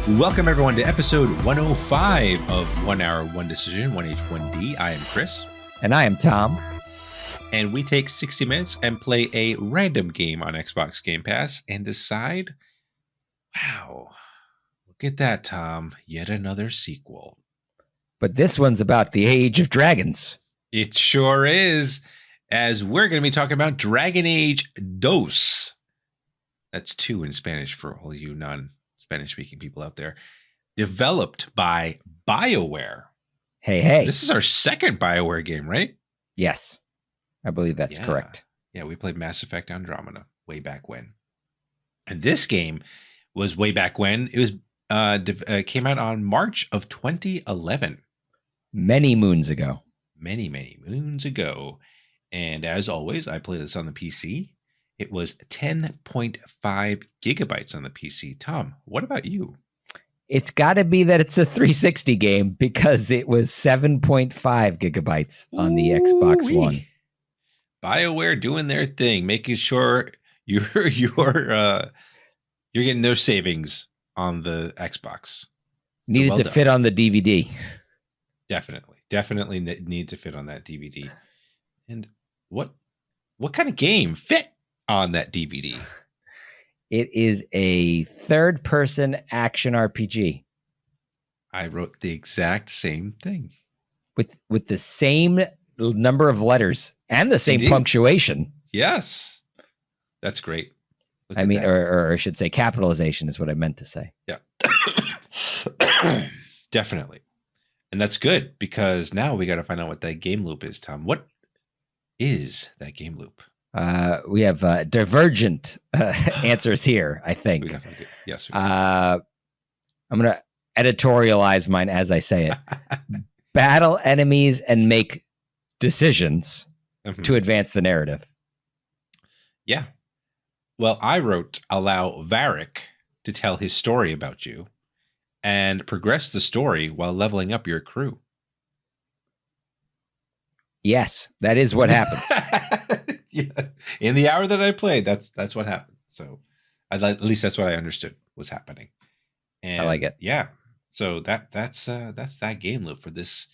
Welcome, everyone, to episode 105 of 1 Hour, 1 Decision, 1H1D. I am Chris. And I am Tom. And we take 60 minutes and play a random game on Xbox Game Pass and decide, wow, look at that, Tom, yet another sequel. But this one's about the Age of Dragons. It sure is, as we're going to be talking about Dragon Age Dos. That's 2 in Spanish for all you non-Spanish-speaking people out there. Developed by BioWare. Hey. This is our second BioWare game, right? Yes, I believe that's correct. Yeah, we played Mass Effect Andromeda way back when. And this game was way back when. It was came out on March of 2011. Many moons ago. Many moons ago. And as always, I play this on the PC. It was 10.5 gigabytes on the PC. Tom, what about you? It's got to be that it's a 360 game because it was 7.5 gigabytes on the Xbox One. BioWare doing their thing, making sure you're getting those savings on the Xbox. Needed to fit on the DVD. Definitely need to fit on that DVD. And what kind of game fit on that DVD? It is a third-person action RPG. I wrote the exact same thing. With the same number of letters and the same punctuation. Yes. That's great. I mean, or I should say capitalization is what I meant to say. Yeah. Definitely. And that's good because now we got to find out what that game loop is, Tom. What is that game loop? We have divergent answers here, I think. We definitely do. Yes. I'm going to editorialize mine as I say it. Battle enemies and make decisions to advance the narrative. Yeah. Well, I wrote allow Varric to tell his story about you and progress the story while leveling up your crew. Yes, that is what happens. Yeah. In the hour that I played, that's what happened. So at least that's what I understood was happening. And I like it. Yeah. So that's that game loop for this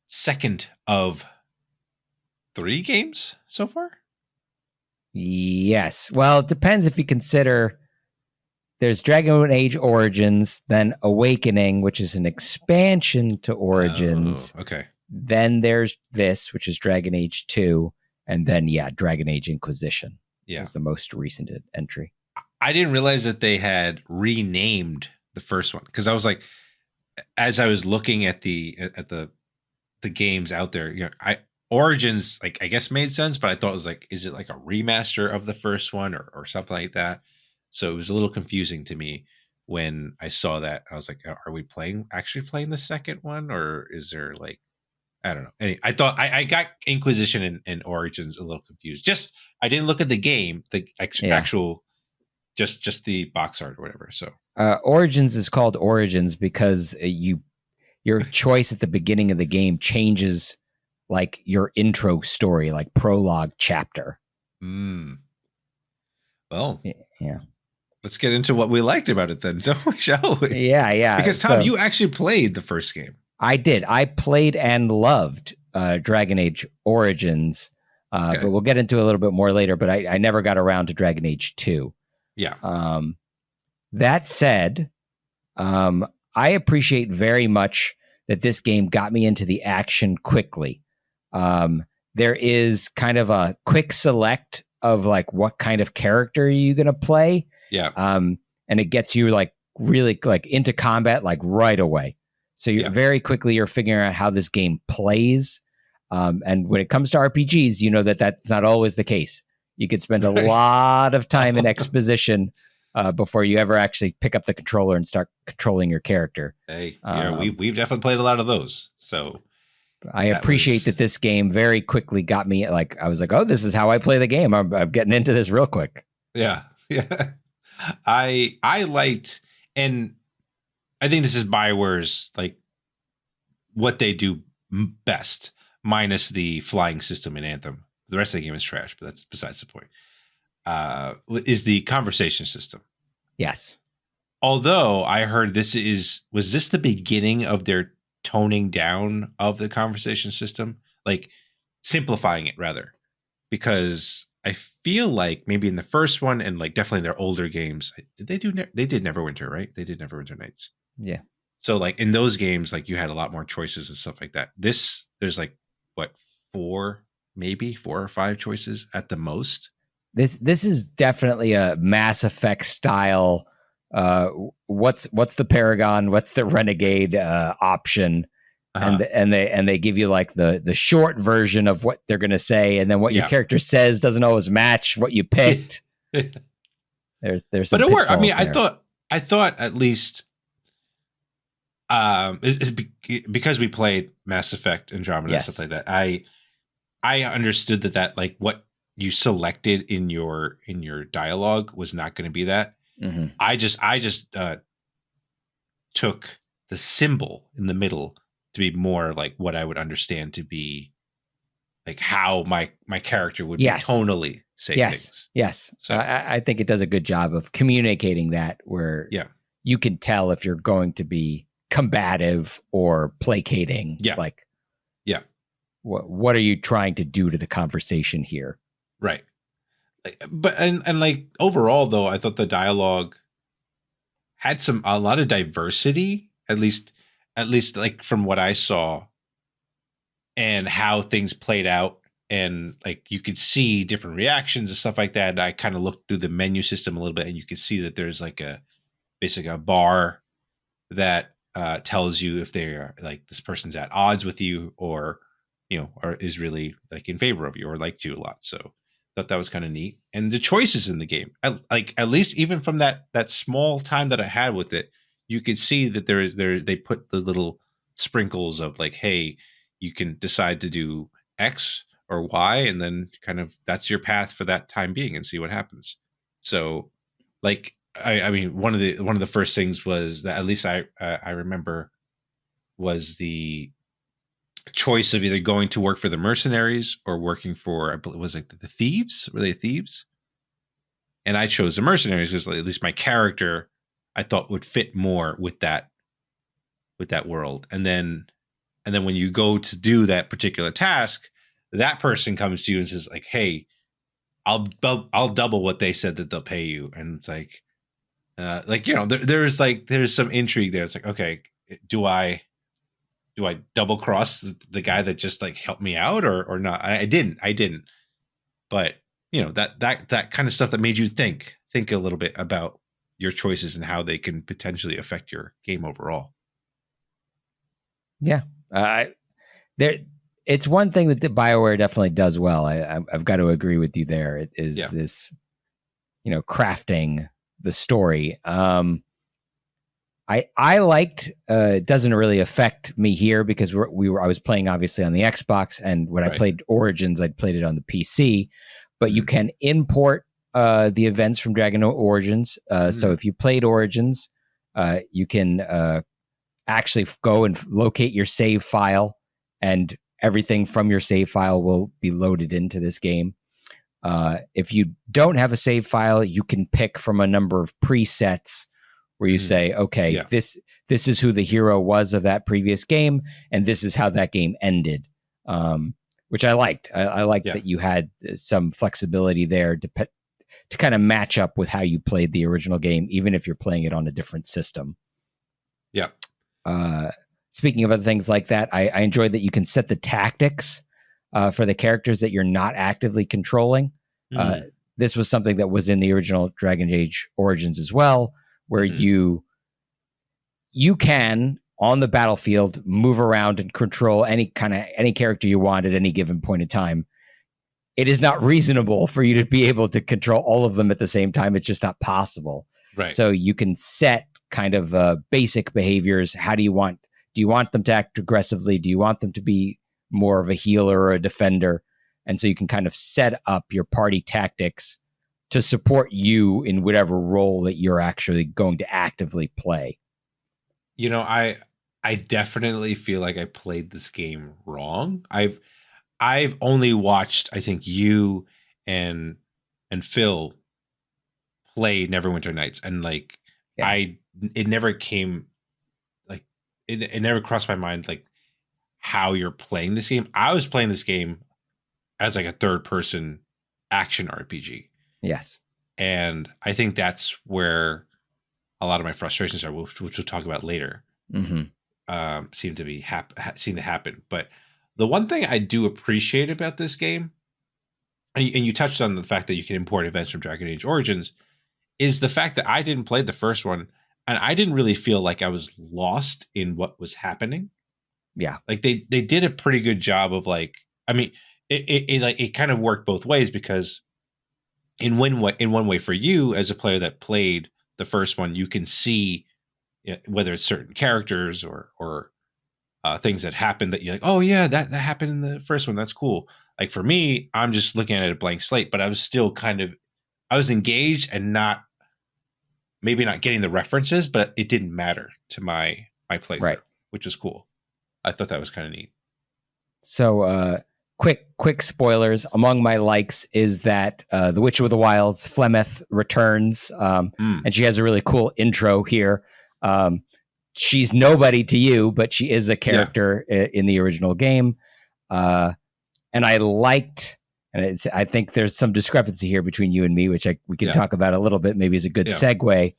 second of 3 games so far. Yes. Well, it depends if you consider there's Dragon Age Origins, then Awakening, which is an expansion to Origins. Oh, okay. Then there's this, which is Dragon Age 2. And then, Dragon Age Inquisition is the most recent entry. I didn't realize that they had renamed the first one because I was like, as I was looking at the games out there, Origins, like I guess made sense, but I thought it was like, is it like a remaster of the first one or something like that? So it was a little confusing to me when I saw that. I was like, are we actually playing the second one, or is there like, I don't know. I thought I got Inquisition and Origins a little confused. Just I didn't look at the game, the actual, just the box art or whatever. So Origins is called Origins because your choice at the beginning of the game changes like your intro story, like prologue chapter. Well, yeah. Let's get into what we liked about it then, shall we? Yeah. Because Tom, you actually played the first game. I did. I played and loved Dragon Age Origins, but we'll get into it a little bit more later. But I never got around to Dragon Age 2. Yeah. That said, I appreciate very much that this game got me into the action quickly. There is kind of a quick select of like what kind of character are you going to play. Yeah. And it gets you like really like into combat like right away. So you're very quickly you're figuring out how this game plays. And when it comes to RPGs, you know that's not always the case. You could spend a lot of time in exposition before you ever actually pick up the controller and start controlling your character. Hey, we've definitely played a lot of those. So I appreciate that this game very quickly got me like, I was like, oh, this is how I play the game. I'm getting into this real quick. Yeah. I liked, and I think this is BioWare's like what they do best, minus the flying system in Anthem. The rest of the game is trash, but that's besides the point. Is the conversation system. Yes. although I heard was this the beginning of their toning down of the conversation system, like simplifying it rather, because I feel like maybe in the first one and like definitely their older games, they did Neverwinter, right? They did Neverwinter Nights. Yeah. So like in those games, like you had a lot more choices and stuff like that. There's like what, maybe four or five choices at the most. This is definitely a Mass Effect style. What's the Paragon? What's the Renegade option? Uh-huh. And they give you like the short version of what they're going to say, and then what your Yeah. character says doesn't always match what you picked. There's some But it worked. I mean, pitfalls I thought at least because we played Mass Effect Andromeda and Yes. stuff like that. I understood that like what you selected in your dialogue was not going to be that. Mm-hmm. I just took the symbol in the middle to be more like what I would understand to be like how my character would Yes. be tonally say things. Yes. So I think it does a good job of communicating that, where yeah, you can tell if you're going to be combative or placating. Yeah. Like, yeah, what are you trying to do to the conversation here? right. But and like overall though, I thought the dialogue had a lot of diversity, at least like from what I saw and how things played out, and like you could see different reactions and stuff like that. And I kind of looked through the menu system a little bit, and you could see that there's like basically a bar that tells you if they're like this person's at odds with you, or or is really like in favor of you or liked you a lot. So thought that was kind of neat. And the choices in the game, like at least even from that small time that I had with it, you could see that they put the little sprinkles of like, hey, you can decide to do X or Y, and then kind of that's your path for that time being, and see what happens. So like I mean, one of the first things was that, at least I remember, was the choice of either going to work for the mercenaries or working for, I believe, was it the thieves? Were they thieves? And I chose the mercenaries because at least my character I thought would fit more with that world. And then when you go to do that particular task, that person comes to you and says like, "Hey, I'll double what they said that they'll pay you." And it's like there's some intrigue there. It's like, okay, do I double cross the guy that just like helped me out or not? I didn't. But that kind of stuff that made you think a little bit about your choices and how they can potentially affect your game overall. Yeah. It's one thing that BioWare definitely does well. I've got to agree with you there. It is this, crafting the story. I liked, it doesn't really affect me here because I was playing obviously on the Xbox, and when I played Origins, I'd played it on the PC, but you can import the events from Dragon Origins. So if you played Origins, you can actually go and locate your save file, and everything from your save file will be loaded into this game. If you don't have a save file, you can pick from a number of presets where you say, okay, this is who the hero was of that previous game, and this is how that game ended, which I liked. I liked that you had some flexibility there to kind of match up with how you played the original game, even if you're playing it on a different system. Yeah. Speaking of other things like that, I enjoyed that you can set the tactics for the characters that you're not actively controlling. This was something that was in the original Dragon Age Origins as well, where you can on the battlefield move around and control any character you want at any given point in time. It is not reasonable for you to be able to control all of them at the same time. It's just not possible. Right. So you can set kind of basic behaviors. Do you want them to act aggressively? Do you want them to be more of a healer or a defender? And so you can kind of set up your party tactics to support you in whatever role that you're actually going to actively play. I definitely feel like I played this game wrong. I've only watched, I think, you and Phil play Neverwinter Nights, and like Yeah. it never came like it never crossed my mind like how you're playing this game. I was playing this game as like a third person action RPG. Yes. And I think that's where a lot of my frustrations are, which we'll talk about later, seem to happen. But the one thing I do appreciate about this game, and you touched on the fact that you can import events from Dragon Age Origins, is the fact that I didn't play the first one, and I didn't really feel like I was lost in what was happening. Yeah. Like they did a pretty good job of like, I mean, it kind of worked both ways, because in one way for you as a player that played the first one, you can see whether it's certain characters or things that happened that you're like, oh yeah, that happened in the first one. That's cool. Like for me, I'm just looking at a blank slate, but I was still I was engaged and maybe not getting the references, but it didn't matter to my playthrough, right, which was cool. I thought that was kind of neat. So, quick spoilers. Among my likes is that The Witcher of the Wilds, Flemeth returns, and she has a really cool intro here. She's nobody to you, but she is a character in the original game. And I liked, and I think there's some discrepancy here between you and me, which we can talk about a little bit, maybe is a good segue.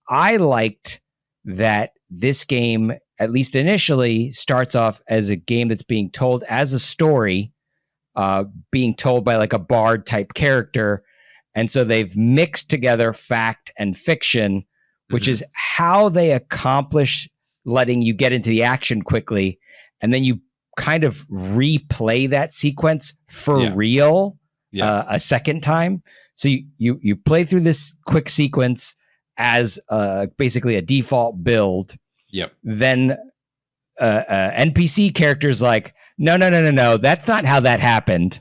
I liked that this game, at least initially, starts off as a game that's being told as a story, being told by like a bard type character. And so they've mixed together fact and fiction, which is how they accomplish letting you get into the action quickly. And then you kind of replay that sequence for real a second time. So you play through this quick sequence as basically a default build. Yep. Then NPC characters like, no, that's not how that happened.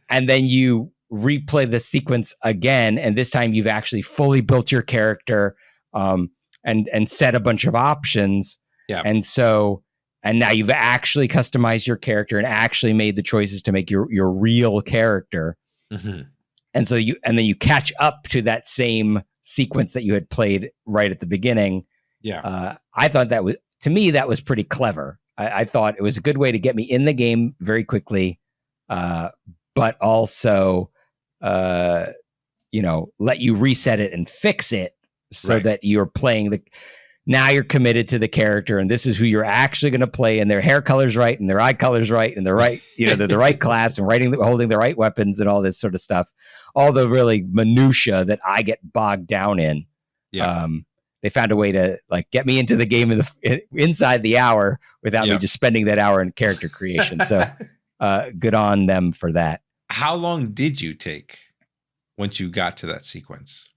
And then you replay the sequence again, and this time you've actually fully built your character and set a bunch of options. Yeah. And now you've actually customized your character and actually made the choices to make your real character. And so then you catch up to that same sequence that you had played right at the beginning. Yeah. I thought to me, that was pretty clever. I thought it was a good way to get me in the game very quickly, but also, let you reset it and fix it so that you're playing now you're committed to the character, and this is who you're actually going to play, and their hair color's right, and their eye color's right, and they're right, they're the right class, and holding the right weapons, and all this sort of stuff. All the really minutia that I get bogged down in. Yeah. They found a way to like get me into the game inside the hour without me just spending that hour in character creation. So good on them for that. How long did you take once you got to that sequence?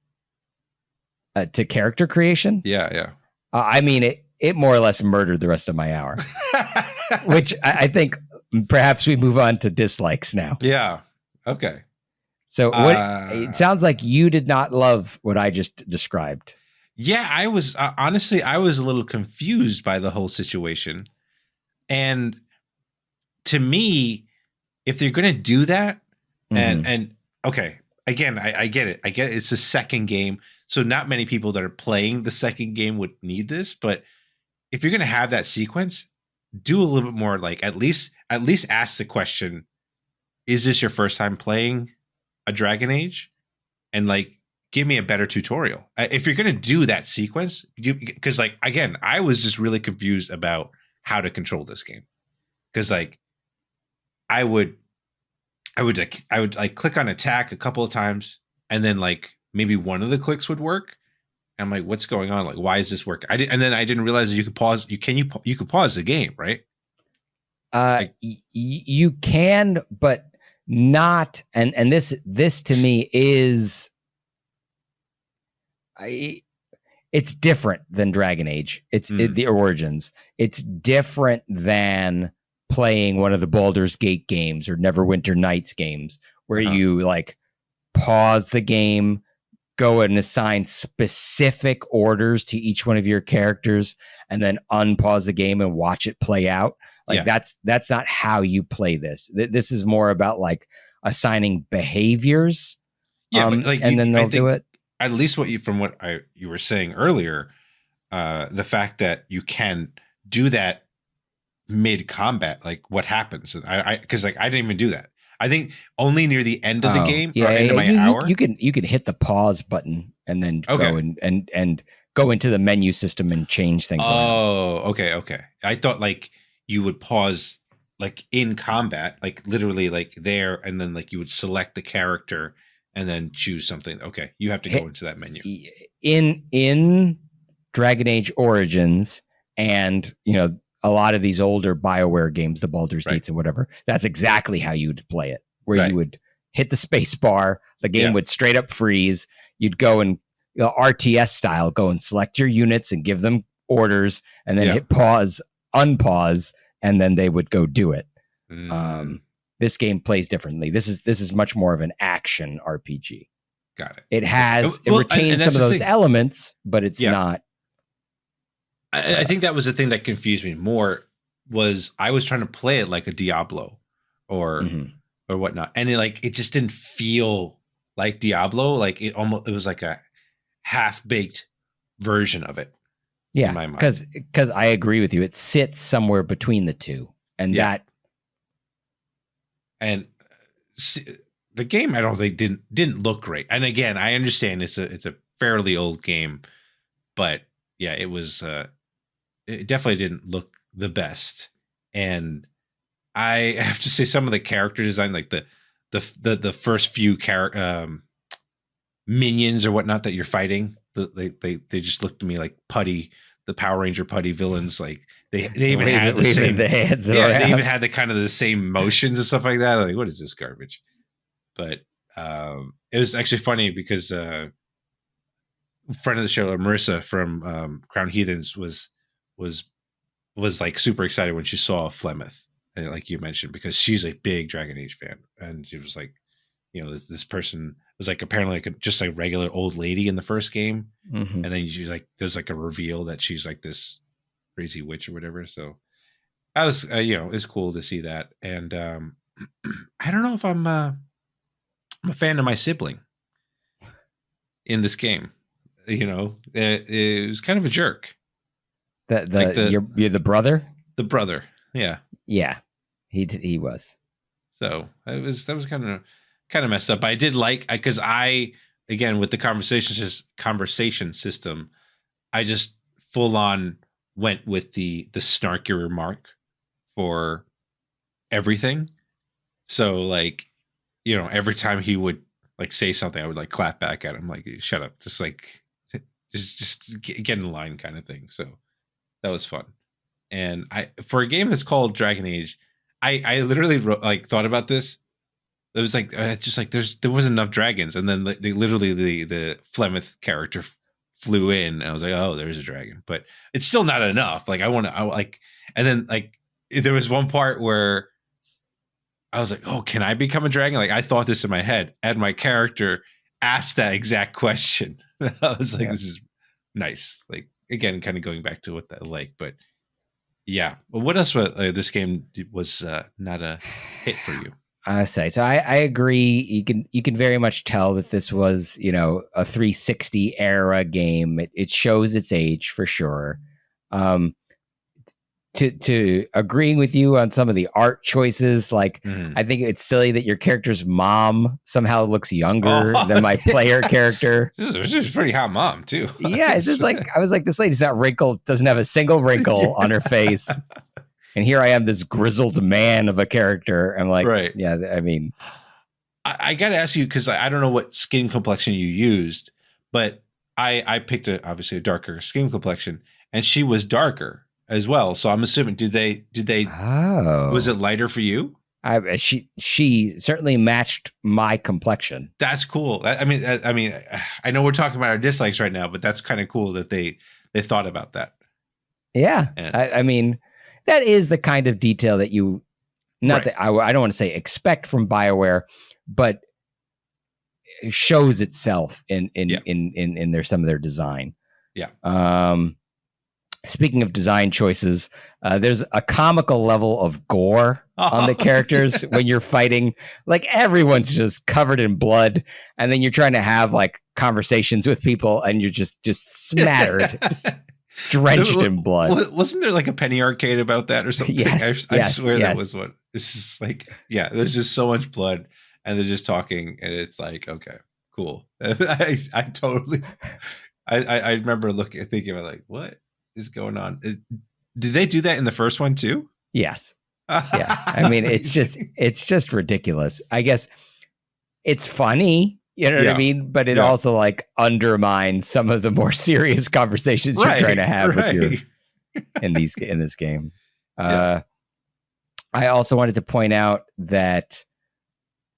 To character creation? Yeah. I mean, it more or less murdered the rest of my hour, which I think perhaps we move on to dislikes now. Yeah. Okay. So it sounds like you did not love what I just described. Yeah, I was honestly, I was a little confused by the whole situation. And to me, if they're going to do that, and okay, again, I get it. It's the second game. So not many people that are playing the second game would need this. But if you're going to have that sequence, do a little bit more, like at least ask the question, is this your first time playing a Dragon Age? And like, give me a better tutorial. If you're going to do that sequence, because like, again, I was just really confused about how to control this game. Because like, I would like click on attack a couple of times, and then like maybe one of the clicks would work. I'm like, what's going on? Like, why is this working? And then I didn't realize that you could pause. You could pause the game, right? You can, but not. And this to me is, it's different than Dragon Age. It's the Origins. It's different than playing one of the Baldur's Gate games or Neverwinter Nights games, where you like pause the game, go and assign specific orders to each one of your characters, and then unpause the game and watch it play out. Like that's not how you play this. This is more about like assigning behaviors. Yeah, but like and then they'll do it. at least from what you were saying earlier, the fact that you can do that mid combat, like what happens? And because like I didn't even do that. I think only near the end of the game or end of my hour. You can hit the pause button and then go and go into the menu system and change things. Oh, okay. I thought like you would pause like in combat, like literally like there, and then like you would select the character and then choose something. Okay, you have to go into that menu. In Dragon Age Origins and, you know, a lot of these older BioWare games, the Baldur's Gates and whatever, that's exactly how you'd play it, where you would hit the space bar, the game would straight up freeze. You'd go and, you know, RTS style, go and select your units and give them orders, and then hit pause, unpause, and then they would go do it. This game plays differently. This is much more of an action RPG. Got it. It retains some of those elements, but it's not. I think that was the thing that confused me more, was I was trying to play it like a Diablo or whatnot, and it just didn't feel like Diablo. Like it was like a half-baked version of it. Yeah, because I agree with you. It sits somewhere between the two, and the game I don't think didn't look great. And again, I understand it's a fairly old game, but yeah, it was. It definitely didn't look the best, and I have to say some of the character design, like the first few minions or whatnot that you're fighting, they just looked to me like putty, the Power Ranger putty villains. Like they even had the same heads. Yeah, they even had the kind of the same motions and stuff like that. Like, what is this garbage? But it was actually funny because friend of the show, Marissa from Crown Heathens, was like super excited when she saw Flemeth, and like you mentioned, because she's a big Dragon Age fan, and she was like, you know, this person was like apparently like just a regular old lady in the first game, and then she's like, there's like a reveal that she's like this crazy witch or whatever. So I was, you know, it's cool to see that, and I don't know if I'm a fan of my sibling in this game. You know, it was kind of a jerk. You're the brother? The brother. Yeah. Yeah. He was. So that was kind of messed up. I did like, because again, with the conversation system, I just full on went with the snarky remark for everything. So like, you know, every time he would like say something, I would like clap back at him, like, shut up, just like just get in line kind of thing. So that was fun. And for a game that's called Dragon Age, I literally thought about this. It was like just like there wasn't enough dragons, and then they literally the Flemeth character flew in, and I was like, oh, there's a dragon, but it's still not enough. Like and then like there was one part where I was like, oh, can I become a dragon? Like I thought this in my head, and my character asked that exact question. I was like, this is nice. Like again, kind of going back to what that like, but yeah. Well, what else? This game was not a hit for you. I say so. I agree. You can very much tell that this was, you know, a 360 era game. It shows its age for sure. To agreeing with you on some of the art choices, like I think it's silly that your character's mom somehow looks younger than my player character. She's a pretty hot mom too. Yeah, it's just like I was like, this lady's not wrinkled, doesn't have a single wrinkle on her face. And here I am, this grizzled man of a character. I'm like, right. Yeah, I mean, I got to ask you, because I don't know what skin complexion you used, but I picked obviously a darker skin complexion, and she was darker as well. So I'm assuming, did they? Was it lighter for you? She certainly matched my complexion. That's cool. I mean, I know we're talking about our dislikes right now, but that's kind of cool that they thought about that. Yeah, I mean, that is the kind of detail that you, not that I don't want to say expect from BioWare, but it shows itself in some of their design. Yeah. speaking of design choices, there's a comical level of gore on the characters when you're fighting. Like everyone's just covered in blood, and then you're trying to have like conversations with people, and you're just smattered, just drenched in blood. Wasn't there like a penny arcade about that or something? Yes, I swear that was one. It's just like, yeah, there's just so much blood, and they're just talking, and it's like, okay, cool. I totally. I remember thinking about like, what is going on? Did they do that in the first one too? Yes. Yeah. I mean, it's just ridiculous. I guess it's funny, you know what I mean? But it also like undermines some of the more serious conversations you're trying to have with in this game. I also wanted to point out that,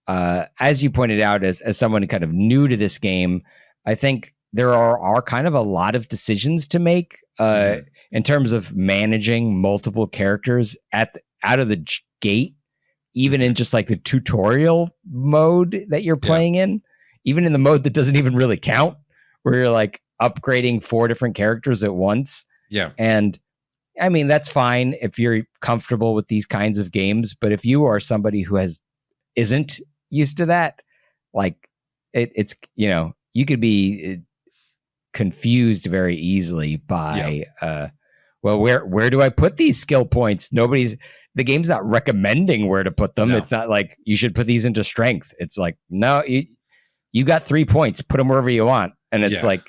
as you pointed out, as someone kind of new to this game, I think there are kind of a lot of decisions to make in terms of managing multiple characters out of the gate, even in just like the tutorial mode that you're playing in, even in the mode that doesn't even really count, where you're like upgrading 4 different characters at once. Yeah. And I mean, that's fine if you're comfortable with these kinds of games, but if you are somebody who isn't used to that, like it's, you know, you could be confused very easily by well, where do I put these skill points? The game's not recommending where to put them. It's not like you should put these into strength. It's like, no, you got 3 points, put them wherever you want. And it's like,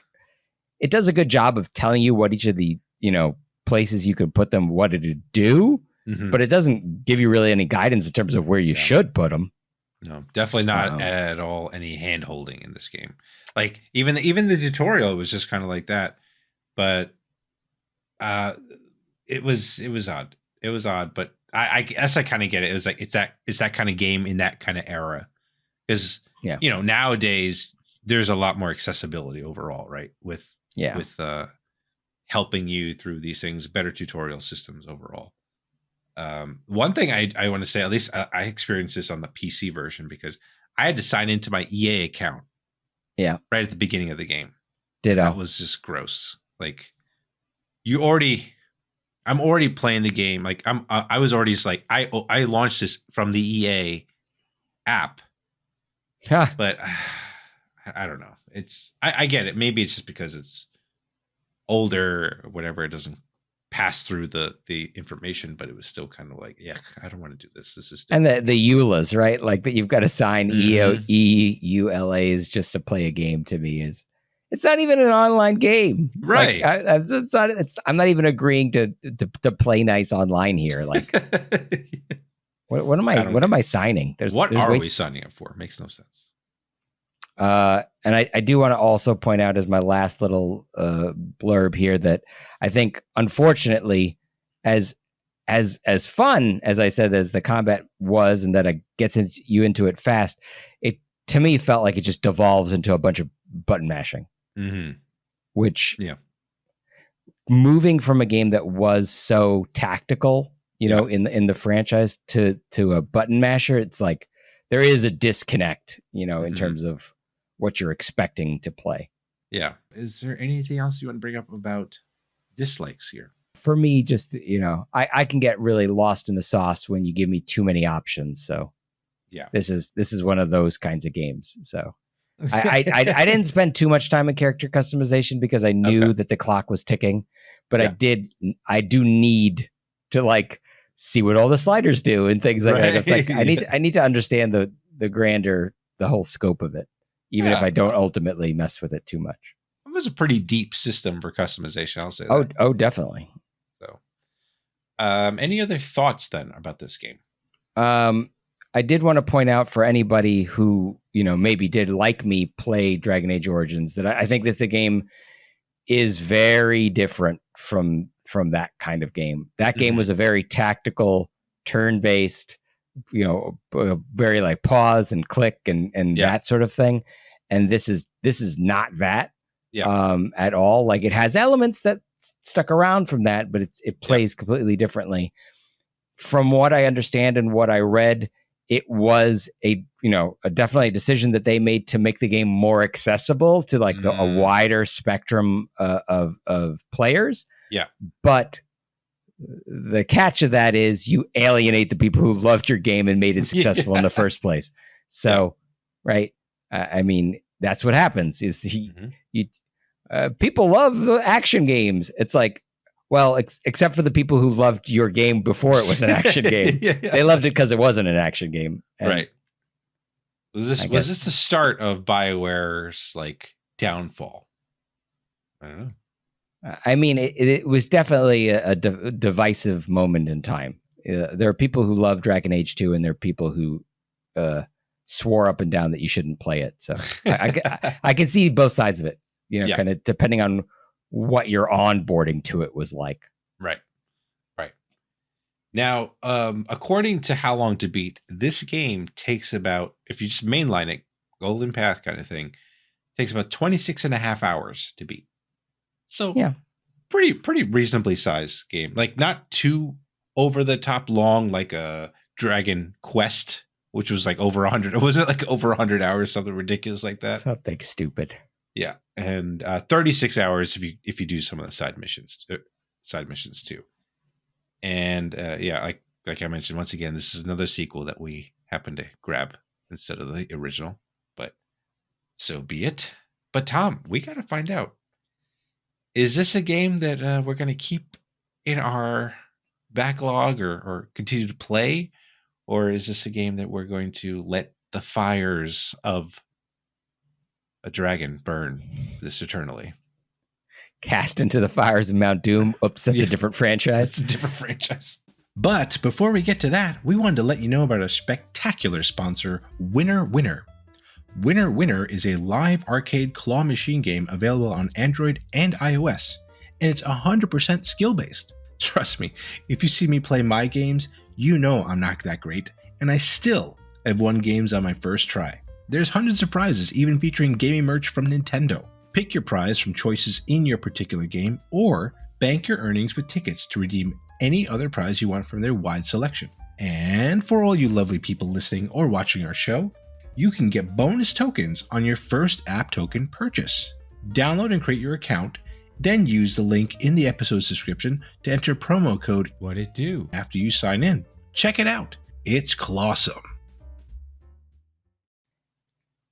it does a good job of telling you what each of the, you know, places you could put them, what to do, but it doesn't give you really any guidance in terms of where you should put them. No, definitely not at all any hand holding in this game. Like even the tutorial was just kind of like that, but it was odd. It was odd, but I guess I kind of get it. It was like it's that kind of game in that kind of era, because you know, nowadays there's a lot more accessibility overall, right? With helping you through these things, better tutorial systems overall. One thing I want to say, at least I experienced this on the PC version, because I had to sign into my EA account. Yeah. Right at the beginning of the game. That was just gross. Like I'm already playing the game. Like I was already just like, I launched this from the EA app, but I don't know. I get it. Maybe it's just because it's older or whatever. It doesn't pass through the information, but it was still kind of like, yeah, I don't want to do this. This is and the EULAs, right? Like that you've got to sign EULAs just to play a game. To me, it's not even an online game, right? Like, I'm not even agreeing to play nice online here. Like, what am I signing? What are we signing up for? Makes no sense. And I do want to also point out as my last little blurb here that I think, unfortunately, as fun as I said as the combat was, and that it gets you into it fast, it to me felt like it just devolves into a bunch of button mashing, which moving from a game that was so tactical, you know, in the franchise to a button masher, it's like there is a disconnect, you know, in terms of what you're expecting to play. Yeah. Is there anything else you want to bring up about dislikes here? For me, just, you know, I can get really lost in the sauce when you give me too many options. So yeah, this is one of those kinds of games. So I didn't spend too much time in character customization because I knew that the clock was ticking, but I do need to like see what all the sliders do and things like that. It's like I need to understand the whole scope of it, even if I don't ultimately mess with it too much. It was a pretty deep system for customization, I'll say that. Oh, definitely. So, any other thoughts then about this game? I did want to point out for anybody who, you know, maybe did like me play Dragon Age Origins, that I think that the game is very different from that kind of game. That game was a very tactical, turn-based, you know, very like pause and click and that sort of thing. And this is not that at all. Like it has elements that stuck around from that, but it plays completely differently. From what I understand and what I read, it was definitely a decision that they made to make the game more accessible to like a wider spectrum of players. Yeah. But the catch of that is you alienate the people who loved your game and made it successful in the first place. So, right. I mean, that's what happens is people love the action games. It's like, well, except for the people who loved your game before it was an action game. They loved it because it wasn't an action game. And right. Was this the start of BioWare's like downfall? I don't know. I mean, it was definitely a divisive moment in time. There are people who love Dragon Age 2, and there are people who swore up and down that you shouldn't play it. So I can see both sides of it, kind of depending on what your onboarding to it was like. Right. Now, according to How Long to Beat, this game takes about, if you just mainline it, Golden Path kind of thing, takes about 26 and a half hours to beat. So yeah, pretty reasonably sized game. Like not too over the top long, like a Dragon Quest, which was like over 100. It wasn't like over 100 hours, something ridiculous like that. Something stupid. Yeah, and 36 hours if you do some of the side missions too. And like I mentioned, once again, this is another sequel that we happen to grab instead of the original, but so be it. But Tom, we got to find out. Is this a game that we're going to keep in our backlog or continue to play? Or is this a game that we're going to let the fires of a dragon burn this eternally? Cast into the fires of Mount Doom. Oops, that's a different franchise. It's a different franchise. But before we get to that, we wanted to let you know about a spectacular sponsor, Winner Winner. Winner Winner is a live arcade claw machine game available on Android and iOS, and it's 100% skill-based. Trust me, if you see me play my games, you know I'm not that great, and I still have won games on my first try. There's hundreds of prizes, even featuring gaming merch from Nintendo. Pick your prize from choices in your particular game, or bank your earnings with tickets to redeem any other prize you want from their wide selection. And for all you lovely people listening or watching our show, you can get bonus tokens on your first app token purchase. Download and create your account, then use the link in the episode's description to enter promo code WHATITDO after you sign in. Check it out. It's clawsome.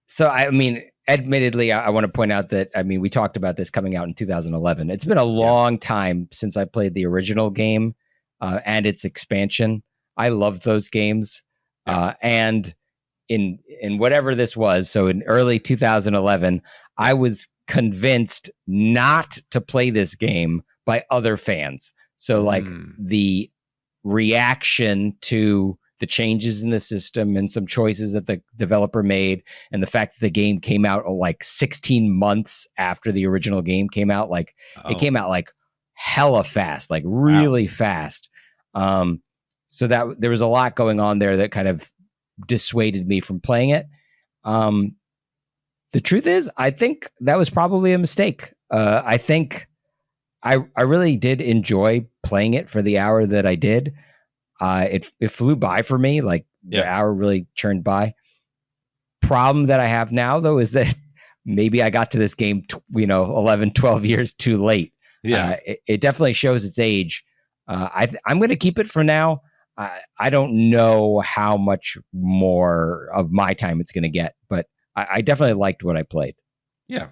So, I mean, admittedly, I want to point out that, I mean, we talked about this coming out in 2011. It's been a long time since I played the original game and its expansion. I loved those games. And in whatever this was, so in early 2011, I was convinced not to play this game by other fans. So like the reaction to the changes in the system and some choices that the developer made, and the fact that the game came out like 16 months after the original game came out, like it came out like hella fast, like really fast. So that there was a lot going on there that kind of dissuaded me from playing it. The truth is, I think that was probably a mistake. I think I really did enjoy playing it for the hour that I did. It flew by for me, like the hour really churned by. Problem that I have now, though, is that maybe I got to this game, 11, 12 years too late. Yeah, it definitely shows its age. I'm going to keep it for now. I don't know how much more of my time it's going to get, but I definitely liked what I played. Yeah.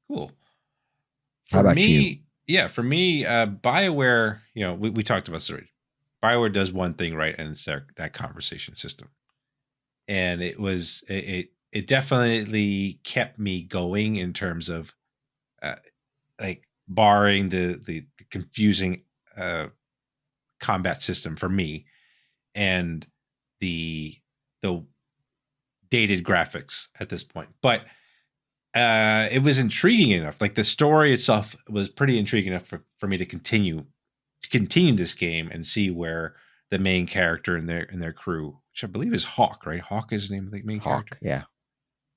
Cool. How about you? Yeah, for me, BioWare, we talked about this already. BioWare does one thing right, and it's that conversation system. And it definitely kept me going in terms of like barring the confusing combat system for me and the dated graphics at this point. But it was intriguing enough. Like the story itself was pretty intriguing enough for me to continue this game and see where the main character and their crew, which I believe is Hawk, right? Hawk is the name of the main character.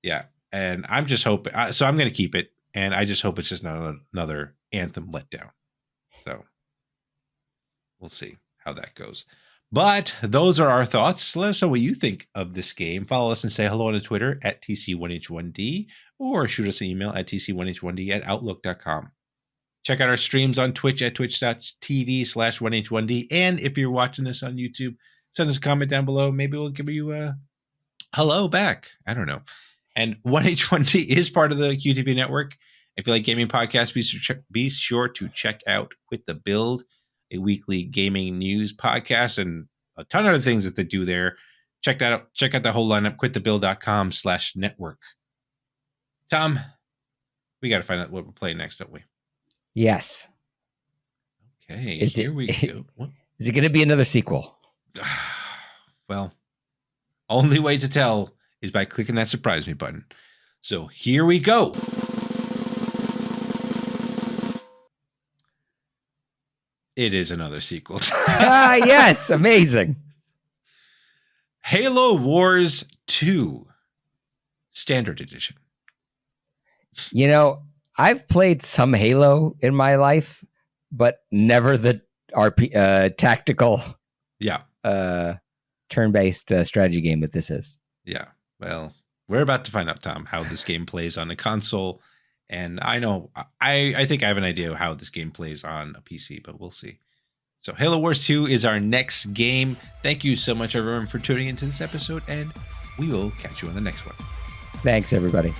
Yeah. And I'm just hoping. So I'm going to keep it, and I just hope it's just not another Anthem letdown. So we'll see how that goes. But those are our thoughts. Let us know what you think of this game. Follow us and say hello on Twitter @TC1H1D, or shoot us an email at TC1H1D@outlook.com. Check out our streams on Twitch at twitch.tv/1h1d. And if you're watching this on YouTube, send us a comment down below. Maybe we'll give you a hello back. I don't know. And 1H1D is part of the QTP network. If you like gaming podcasts, be sure to check out Quit the Build, a weekly gaming news podcast, and a ton of other things that they do there. Check that out. Check out the whole lineup, quitthebuild.com/network. Tom, we got to find out what we're playing next, don't we? Yes. Okay, here we go. What? Is it going to be another sequel? Well, only way to tell is by clicking that surprise me button. So here we go. It is another sequel. Yes, amazing. Halo Wars 2 Standard Edition. You know, I've played some Halo in my life, but never the tactical turn-based strategy game that this is. Yeah. Well, we're about to find out, Tom, how this game plays on a console. And I know, I think I have an idea of how this game plays on a PC, but we'll see. So Halo Wars 2 is our next game. Thank you so much, everyone, for tuning into this episode, and we will catch you on the next one. Thanks, everybody.